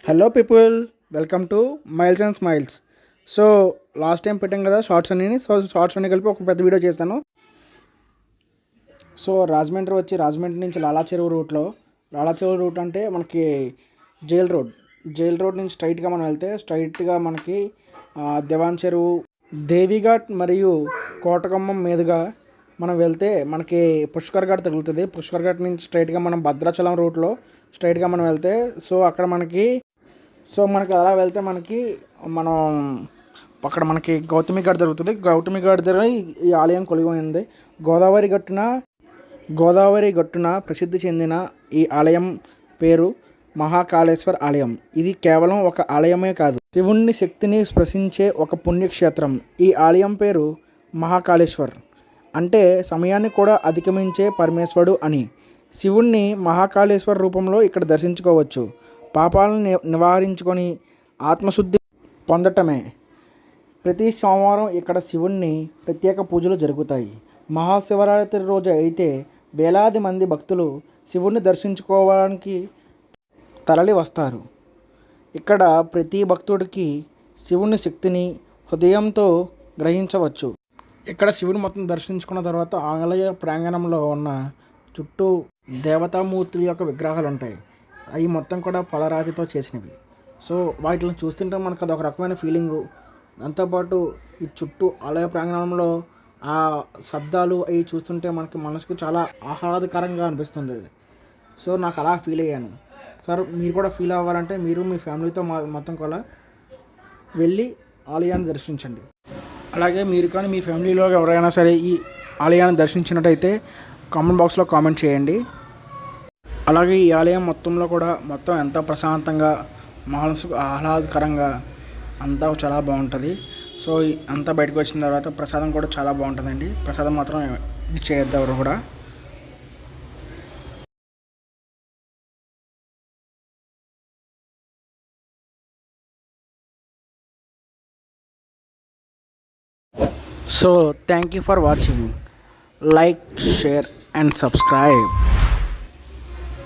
Hello people, welcome to miles and smiles. So last time పెట్టాం కదా shorts అన్ని. So shorts అన్ని కలిపి ఒక పెద్ద వీడియో చేస్తాను. సో రాజమండ్రి నుంచి లాలాచెరువు రూట్ అంటే మనకి జైల్ రోడ్ నుంచి స్ట్రైట్గా మనం వెళ్తే స్ట్రైట్గా మనకి దివాన్ చెరువు, దేవిఘాట్ మరియు కోటగుమ్మం మీదుగా మనం వెళ్తే మనకి పుష్కర్ ఘాట్ తగులుతుంది. పుష్కర్ ఘాట్ నుంచి స్ట్రైట్గా మనం భద్రాచలం రూట్లో స్ట్రైట్గా మనం వెళ్తే మనకి అలా వెళ్తే మనం అక్కడ మనకి గౌతమి ఘాట్ జరుగుతుంది. గౌతమి ఘాట్ దగ్గర ఈ ఆలయం కొలువైంది. గోదావరి గట్టున ప్రసిద్ధి చెందిన ఈ ఆలయం పేరు మహాకాళేశ్వర్ ఆలయం. ఇది కేవలం ఒక ఆలయమే కాదు, శివుణ్ణి శక్తిని స్పృశించే ఒక పుణ్యక్షేత్రం. ఈ ఆలయం పేరు మహాకాళేశ్వర్ అంటే సమయాన్ని కూడా అధిగమించే పరమేశ్వరుడు అని. శివుణ్ణి మహాకాళేశ్వర్ రూపంలో ఇక్కడ దర్శించుకోవచ్చు. పాపాలను నివారించుకొని ఆత్మశుద్ధి పొందటమే. ప్రతి సోమవారం ఇక్కడ శివుణ్ణి ప్రత్యేక పూజలు జరుగుతాయి. మహాశివరాత్రి రోజు అయితే వేలాది మంది భక్తులు శివుణ్ణి దర్శించుకోవడానికి తరలి వస్తారు. ఇక్కడ ప్రతి భక్తుడికి శివుని శక్తిని హృదయంతో గ్రహించవచ్చు. ఇక్కడ శివుని మొత్తం దర్శించుకున్న తర్వాత ఆలయ ప్రాంగణంలో ఉన్న చుట్టూ దేవతామూర్తుల యొక్క విగ్రహాలు ఉంటాయి. అవి మొత్తం కూడా పలరాతితో చేసినవి. సో వాటిని చూస్తుంటే మనకు అదొక రకమైన ఫీలింగు. దాంతోపాటు ఈ చుట్టూ ఆలయ ప్రాంగణంలో ఆ శబ్దాలు అవి చూస్తుంటే మనసుకు చాలా ఆహ్లాదకరంగా అనిపిస్తుంది. సో నాకు అలా ఫీల్ అయ్యాను. సార్ మీరు కూడా ఫీల్ అవ్వాలంటే మీరు మీ ఫ్యామిలీతో మొత్తం కూడా వెళ్ళి ఆలయాన్ని దర్శించండి. అలాగే మీరు కానీ మీ ఫ్యామిలీలో ఎవరైనా సరే ఈ ఆలయాన్ని దర్శించినట్టయితే కామెంట్ బాక్స్లో కామెంట్ చేయండి. అలాగే ఈ ఆలయం మొత్తం ఎంతో ప్రశాంతంగా, మనసుకు ఆహ్లాదకరంగా అంతా చాలా బాగుంటుంది. సో అంతా బయటకు వచ్చిన తర్వాత ప్రసాదం కూడా చాలా బాగుంటుందండి. ప్రసాదం మాత్రం ఇచ్చేయద్దు ఎవరు కూడా. So thank you for watching. Like, share and subscribe.